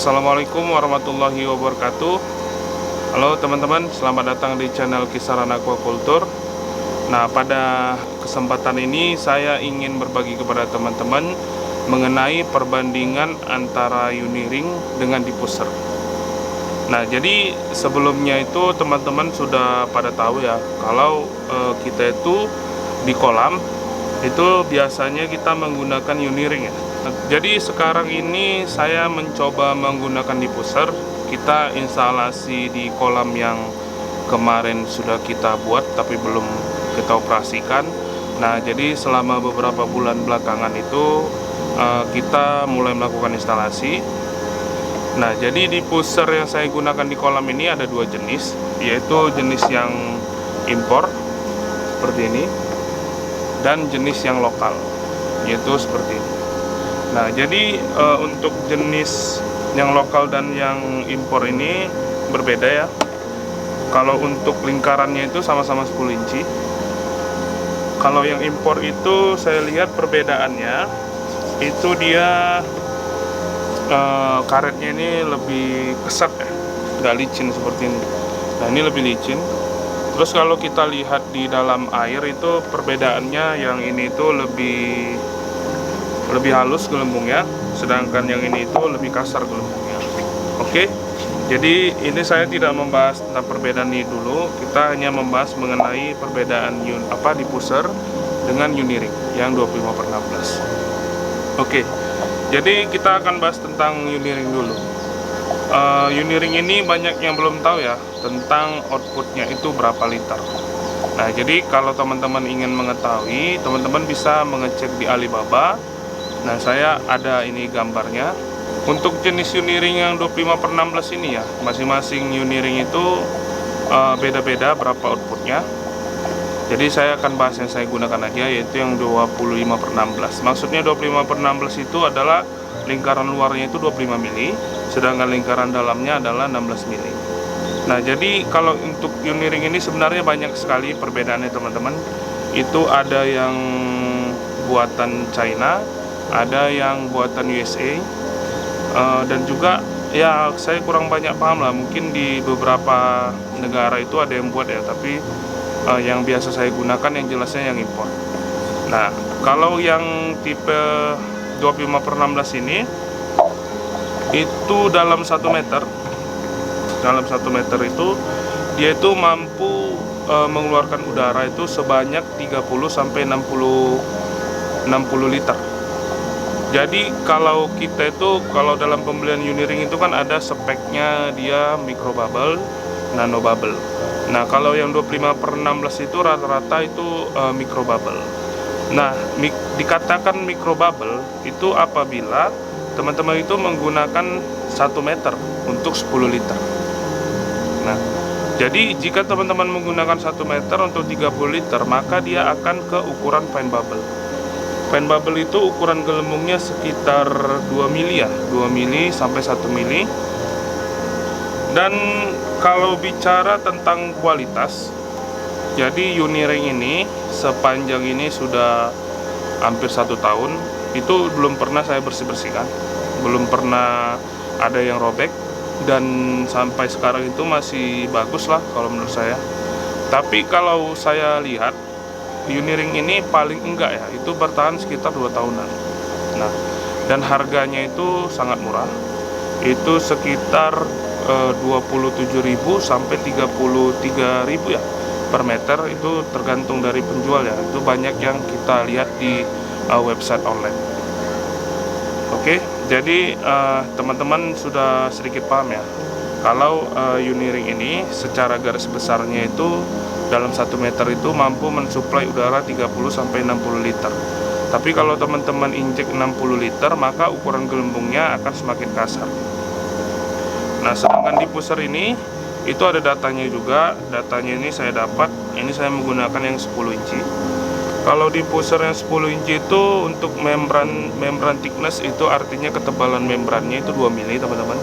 Assalamualaikum warahmatullahi wabarakatuh. Halo teman-teman, selamat datang di channel Kisaran Aquaculture. Nah, pada kesempatan ini saya ingin berbagi kepada teman-teman mengenai perbandingan antara Uniring dengan diffuser. Nah, jadi sebelumnya itu teman-teman sudah pada tahu ya, kalau kita itu di kolam itu biasanya kita menggunakan Uniring ya. Jadi sekarang ini saya mencoba menggunakan diffuser. Kita instalasi di kolam yang kemarin sudah kita buat tapi belum kita operasikan. Nah, jadi selama beberapa bulan belakangan itu kita mulai melakukan instalasi. Nah, jadi diffuser yang saya gunakan di kolam ini ada dua jenis, yaitu jenis yang impor seperti ini dan jenis yang lokal, yaitu seperti ini. Nah, jadi untuk jenis yang lokal dan yang impor ini berbeda ya. Kalau untuk lingkarannya itu sama-sama 10 inci. Kalau yang impor itu saya lihat perbedaannya itu dia karetnya ini lebih kesat ya, nggak licin seperti ini. Nah, ini lebih licin. Terus kalau kita lihat di dalam air itu perbedaannya, yang ini itu lebih halus gelembungnya, sedangkan yang ini itu lebih kasar gelembungnya. Oke, jadi ini saya tidak membahas tentang perbedaan ini dulu. Kita hanya membahas mengenai perbedaan diffuser dengan Uniring yang 25/16. Oke, jadi kita akan bahas tentang Uniring dulu. Uniring ini banyak yang belum tahu ya tentang outputnya itu berapa liter. Nah, jadi kalau teman-teman ingin mengetahui, teman-teman bisa mengecek di Alibaba. Nah, saya ada ini gambarnya. Untuk jenis Uniring yang 25/16 ini ya, masing-masing Uniring itu beda-beda berapa outputnya. Jadi saya akan bahas yang saya gunakan aja, yaitu yang 25/16. Maksudnya 25/16 itu adalah lingkaran luarnya itu 25 mili, sedangkan lingkaran dalamnya adalah 16 mili. Nah, jadi kalau untuk Uniring ini sebenarnya banyak sekali perbedaannya teman-teman. Itu ada yang buatan China, ada yang buatan USA, dan juga ya saya kurang banyak paham lah, mungkin di beberapa negara itu ada yang buat ya, tapi yang biasa saya gunakan yang jelasnya yang impor. Nah, kalau yang tipe 25/16 ini itu dalam 1 meter itu dia itu mampu mengeluarkan udara itu sebanyak 30 sampai 60 liter. Jadi kalau kita itu, kalau dalam pembelian Uniring itu kan ada speknya, dia micro bubble, nano bubble. Nah, kalau yang 25/16 itu rata-rata itu micro bubble. Nah, dikatakan micro bubble itu apabila teman-teman itu menggunakan 1 meter untuk 10 liter. Nah, jadi jika teman-teman menggunakan 1 meter untuk 30 liter, maka dia akan ke ukuran fine bubble. Fine bubble itu ukuran gelembungnya sekitar 2 mili ya, 2 mili sampai 1 mili. Dan kalau bicara tentang kualitas, jadi Uniring ini sepanjang ini sudah hampir 1 tahun, itu belum pernah saya bersih-bersihkan, belum pernah ada yang robek, dan sampai sekarang itu masih bagus lah kalau menurut saya. Tapi kalau saya lihat Uniring ini paling enggak ya, itu bertahan sekitar 2 tahunan. Nah, dan harganya itu sangat murah. Itu sekitar 27.000 sampai 33.000 ya per meter, itu tergantung dari penjual ya. Itu banyak yang kita lihat di website online. Oke, jadi teman-teman sudah sedikit paham ya kalau Uniring ini secara garis besarnya itu dalam 1 meter itu mampu mensuplai udara 30 sampai 60 liter. Tapi kalau teman-teman injek 60 liter, maka ukuran gelembungnya akan semakin kasar. Nah, sedangkan diffuser ini itu ada datanya juga. Datanya ini saya dapat, ini saya menggunakan yang 10 inci. Kalau diffuser yang 10 inci itu untuk membran thickness, itu artinya ketebalan membrannya itu 2 mili teman-teman.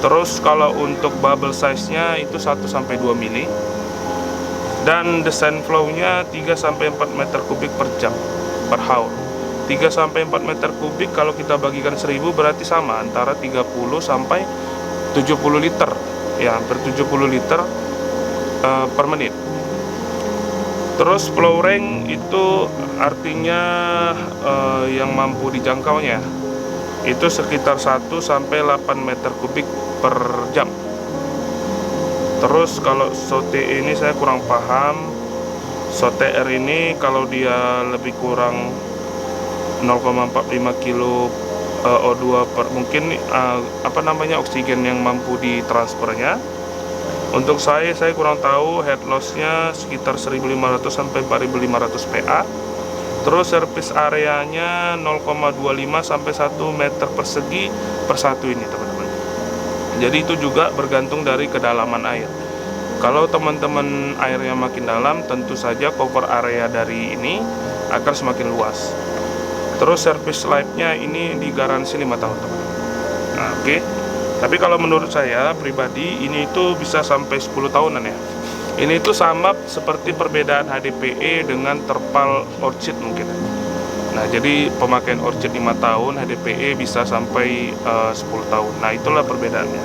Terus kalau untuk bubble size-nya itu 1 sampai 2 mili. Dan desain flow-nya 3 sampai 4 meter kubik per jam per hour. 3 sampai 4 meter kubik kalau kita bagikan 1000 berarti sama antara 30 sampai 70 liter. Ya, hampir 70 liter per menit. Terus flow range itu artinya yang mampu dijangkaunya itu sekitar 1 sampai 8 meter kubik per jam. Terus kalau SOTE ini saya kurang paham. SOTR ini kalau dia lebih kurang 0,45 kilo O2 per mungkin oksigen yang mampu ditransfernya. Untuk saya kurang tahu, head lossnya sekitar 1500 sampai 4500 PA. Terus service areanya 0,25 sampai 1 meter persegi per satu ini teman-teman. Jadi itu juga bergantung dari kedalaman air. Kalau teman-teman airnya makin dalam, tentu saja cover area dari ini akan semakin luas. Terus service life-nya ini digaransi 5 tahun teman-teman. Nah, oke. Tapi kalau menurut saya pribadi ini itu bisa sampai 10 tahunan ya. Ini itu sama seperti perbedaan HDPE dengan terpal orchid mungkin. Nah, jadi pemakaian orchid 5 tahun, HDPE bisa sampai 10 tahun. Nah, itulah perbedaannya.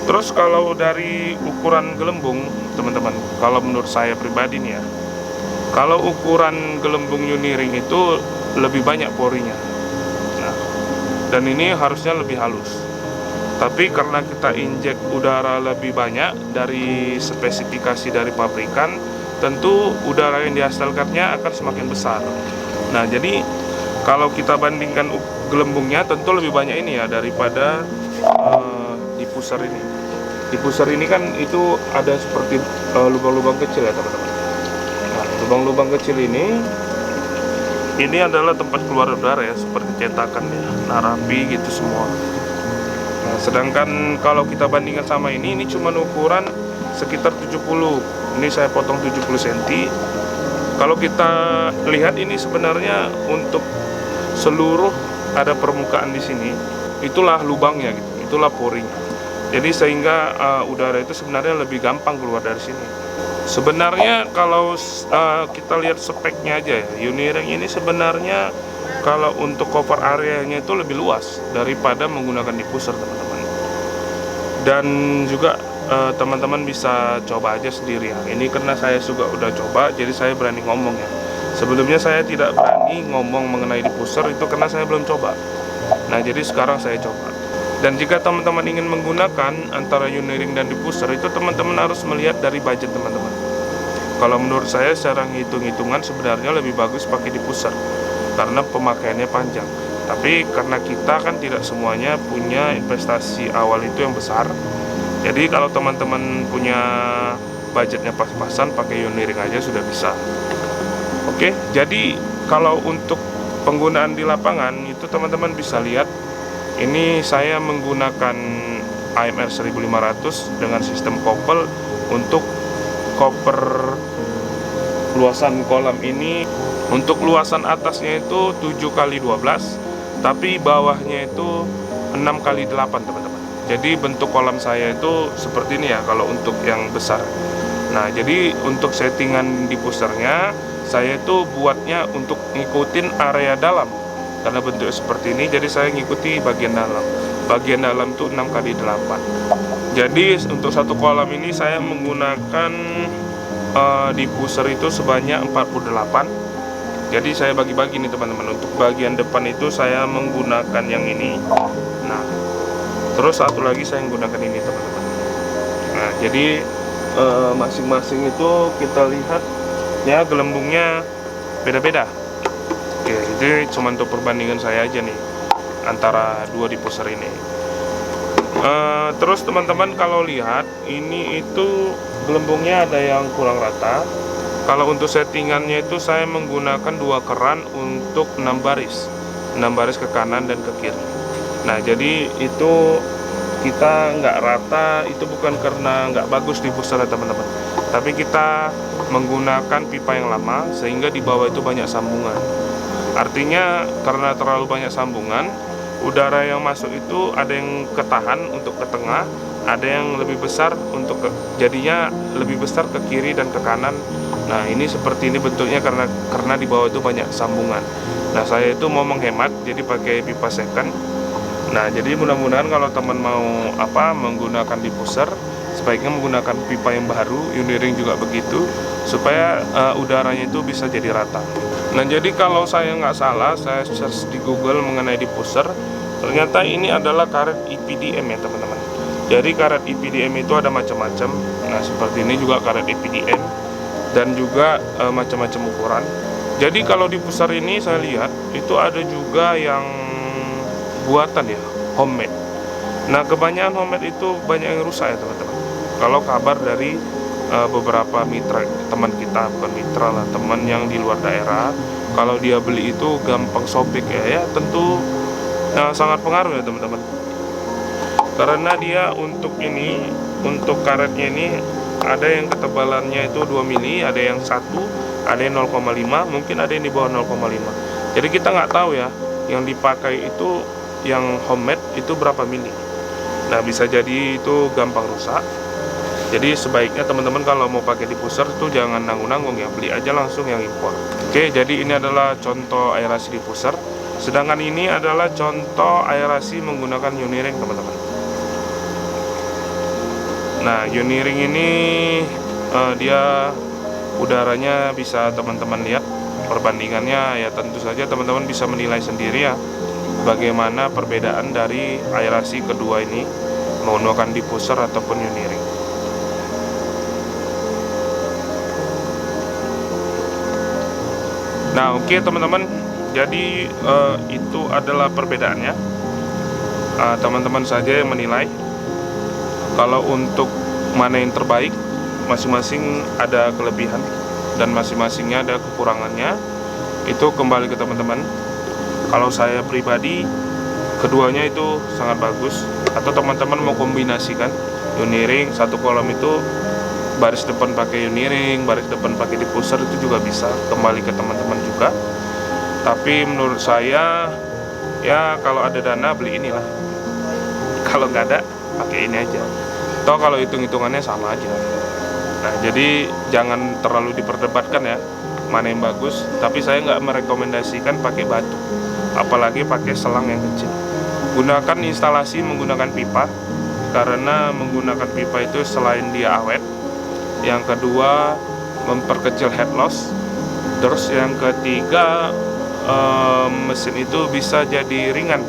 Terus kalau dari ukuran gelembung, teman-teman, kalau menurut saya pribadi nih ya, kalau ukuran gelembung Uniring itu lebih banyak porinya. Nah, dan ini harusnya lebih halus. Tapi karena kita injek udara lebih banyak dari spesifikasi dari pabrikan, tentu udara yang dihasilkannya akan semakin besar. Nah, jadi kalau kita bandingkan gelembungnya tentu lebih banyak ini ya daripada diffuser ini. Diffuser ini kan itu ada seperti lubang-lubang kecil ya teman-teman. Nah, lubang-lubang kecil ini adalah tempat keluar udara ya, seperti cetakan ya, nah rapi gitu semua. Nah, sedangkan kalau kita bandingkan sama ini cuma ukuran sekitar 70. Ini saya potong 70 cm. Kalau kita lihat ini sebenarnya untuk seluruh ada permukaan di sini, itulah lubangnya gitu, itulah porinya. Jadi sehingga udara itu sebenarnya lebih gampang keluar dari sini. Sebenarnya kalau kita lihat speknya aja ya, Uniring ini sebenarnya kalau untuk cover areanya itu lebih luas daripada menggunakan diffuser teman-teman. Dan juga teman-teman bisa coba aja sendiri ya. Ini karena saya juga udah coba, jadi saya berani ngomong ya. Sebelumnya saya tidak berani ngomong mengenai diffuser itu karena saya belum coba. Nah, jadi sekarang saya coba. Dan jika teman-teman ingin menggunakan antara Uniring dan diffuser, itu teman-teman harus melihat dari budget teman-teman. Kalau menurut saya secara hitung-hitungan sebenarnya lebih bagus pakai diffuser karena pemakaiannya panjang. Tapi karena kita kan tidak semuanya punya investasi awal itu yang besar. Jadi kalau teman-teman punya budgetnya pas-pasan, pakai Uniring aja sudah bisa. Oke, jadi kalau untuk penggunaan di lapangan itu teman-teman bisa lihat. Ini saya menggunakan AMR 1500 dengan sistem couple. Untuk koper luasan kolam ini, untuk luasan atasnya itu 7x12, tapi bawahnya itu 6x8 teman-teman. Jadi bentuk kolam saya itu seperti ini ya kalau untuk yang besar. Nah, jadi untuk settingan diffusernya saya itu buatnya untuk ngikutin area dalam. Karena bentuknya seperti ini, jadi saya ngikuti bagian dalam. Bagian dalam itu 6x8. Jadi untuk satu kolam ini saya menggunakan diffuser itu sebanyak 48. Jadi saya bagi-bagi nih teman-teman. Untuk bagian depan itu saya menggunakan yang ini. Nah, terus satu lagi saya menggunakan ini teman-teman. Nah, jadi masing-masing itu kita lihat ya gelembungnya beda-beda. Oke, itu cuma untuk perbandingan saya aja nih antara dua diffuser ini. Terus teman-teman kalau lihat ini itu gelembungnya ada yang kurang rata. Kalau untuk settingannya itu saya menggunakan 2 keran untuk 6 baris 6 baris ke kanan dan ke kiri. Nah, jadi itu kita nggak rata itu bukan karena nggak bagus diffuser ya teman-teman, tapi kita menggunakan pipa yang lama sehingga di bawah itu banyak sambungan. Artinya karena terlalu banyak sambungan, udara yang masuk itu ada yang ketahan untuk ke tengah, ada yang lebih besar untuk jadinya lebih besar ke kiri dan ke kanan Nah, ini seperti ini bentuknya karena di bawah itu banyak sambungan. Nah, saya itu mau menghemat jadi pakai pipa second. Nah, jadi mudah-mudahan kalau teman mau menggunakan diffuser, sebaiknya menggunakan pipa yang baru, Uniring juga begitu, supaya udaranya itu bisa jadi rata. Nah, jadi kalau saya nggak salah, saya search di Google mengenai diffuser, ternyata ini adalah karet EPDM ya teman-teman. Jadi karet EPDM itu ada macam-macam. Nah, seperti ini juga karet EPDM dan juga macam-macam ukuran. Jadi kalau diffuser ini saya lihat itu ada juga yang buatan ya, homemade. Nah, kebanyakan homemade itu banyak yang rusak ya teman-teman. Kalau kabar dari beberapa mitra teman kita, bukan mitra lah, teman yang di luar daerah, kalau dia beli itu gampang sobek ya tentu sangat pengaruh ya teman-teman. Karena dia untuk karetnya ini ada yang ketebalannya itu 2 mili, ada yang 1, ada yang 0,5, mungkin ada yang di bawah 0,5. Jadi kita nggak tahu ya yang dipakai itu yang homemade itu berapa mili. Nah, bisa jadi itu gampang rusak. Jadi sebaiknya teman-teman kalau mau pakai diffuser tuh jangan nanggung-nanggung ya, beli aja langsung yang impor. Oke, jadi ini adalah contoh aerasi diffuser. Sedangkan ini adalah contoh aerasi menggunakan Uniring teman-teman. Nah, Uniring ini dia udaranya bisa teman-teman lihat perbandingannya ya, tentu saja teman-teman bisa menilai sendiri ya bagaimana perbedaan dari aerasi kedua ini menggunakan diffuser ataupun Uniring. Nah, oke teman-teman, jadi itu adalah perbedaannya. Teman-teman saja yang menilai. Kalau untuk mana yang terbaik, masing-masing ada kelebihan dan masing-masingnya ada kekurangannya. Itu kembali ke teman-teman. Kalau saya pribadi, keduanya itu sangat bagus. Atau teman-teman mau kombinasikan Uniring, satu kolom itu baris depan pakai Uniring, baris depan pakai diffuser, itu juga bisa, kembali ke teman-teman juga. Tapi menurut saya ya kalau ada dana beli inilah, kalau nggak ada pakai ini aja. Toh kalau hitung-hitungannya sama aja. Nah, jadi jangan terlalu diperdebatkan ya mana yang bagus. Tapi saya nggak merekomendasikan pakai batu, apalagi pakai selang yang kecil. Gunakan instalasi menggunakan pipa, karena menggunakan pipa itu selain dia awet, yang kedua memperkecil head loss, terus yang ketiga mesin itu bisa jadi ringan,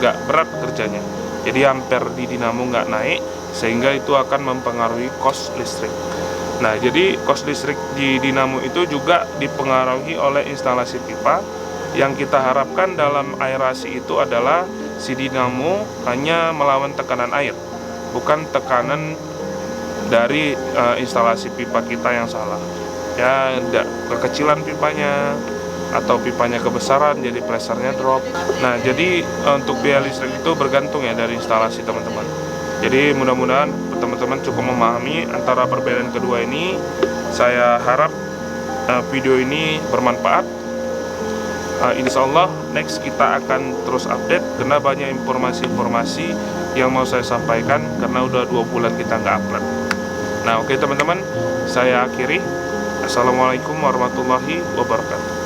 nggak berat kerjanya. Jadi ampere di dinamo nggak naik, sehingga itu akan mempengaruhi cost listrik. Nah, jadi cost listrik di dinamo itu juga dipengaruhi oleh instalasi pipa. Yang kita harapkan dalam aerasi itu adalah si dinamo hanya melawan tekanan air, bukan tekanan dari instalasi pipa kita yang salah ya, kekecilan pipanya atau pipanya kebesaran jadi pressure-nya drop. Nah, jadi untuk biaya listrik itu bergantung ya dari instalasi teman-teman. Jadi mudah-mudahan teman-teman cukup memahami antara perbedaan kedua ini. Saya harap video ini bermanfaat. Insya Allah next kita akan terus update, karena banyak informasi-informasi yang mau saya sampaikan karena udah 2 bulan kita nggak upload. Nah, oke teman-teman, saya akhiri. Assalamualaikum warahmatullahi wabarakatuh.